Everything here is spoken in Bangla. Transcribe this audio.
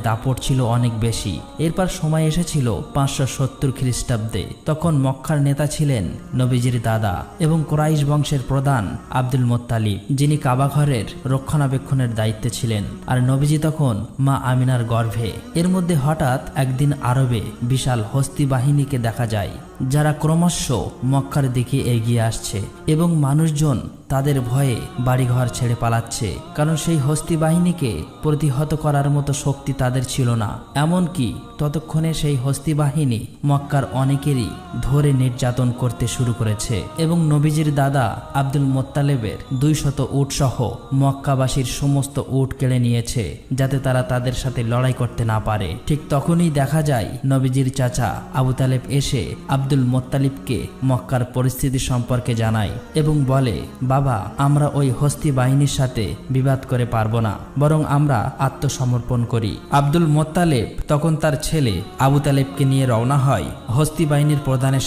দাপট ছিল অনেক বেশি। এরপর সময় এসেছিল 570 খ্রিস্টাব্দে। তখন মক্কার নেতা ছিলেন নবীজির দাদা এবং কুরাইশ বংশের প্রধান আব্দুল মুত্তালিব, যিনি কাবা ঘরের রক্ষণাবেক্ষণের দায়িত্বে ছিলেন। আর নবীজি তখন মা আমিনার গর্ভে। এর মধ্যে হঠাৎ একদিন আরবে বিশাল হস্তি বাহিনীকে দেখা যায়, যারা ক্রমশ মক্কার দিকে এগিয়ে আসছে এবং মানুষজন তাদের ভয়ে বাড়িঘর ছেড়ে পালাচ্ছে, কারণ সেই হস্তি বাহিনীকে প্রতিহত করার মতো শক্তি তাদের ছিল না। এমনকি ততক্ষণে সেই হস্তি বাহিনী মক্কার অনেকেরই ধরে নির্যাতন করতে শুরু করেছে এবং নবীজির দাদা আব্দুল মুত্তালিবের 200 উট সহ মক্কাবাসীর সমস্ত উট কেড়ে নিয়েছে, যাতে তারা তাদের সাথে লড়াই করতে না পারে। ঠিক তখনই দেখা যায় নবীজির চাচা আবু তালেব এসে আব্দুল মুত্তালিবকে মক্কার পরিস্থিতি সম্পর্কে জানায় এবং বলে, বাবা, আমরা ওই হস্তি বাহিনীর সাথে বিবাদ করে পারবো না, বরং আমরা আত্মসমর্পণ করি। আব্দুল মুত্তালিব তখন তার ছেলে আবু তালেবকে নিয়ে রওনা হয় হস্তি বাহিনীর প্রধানের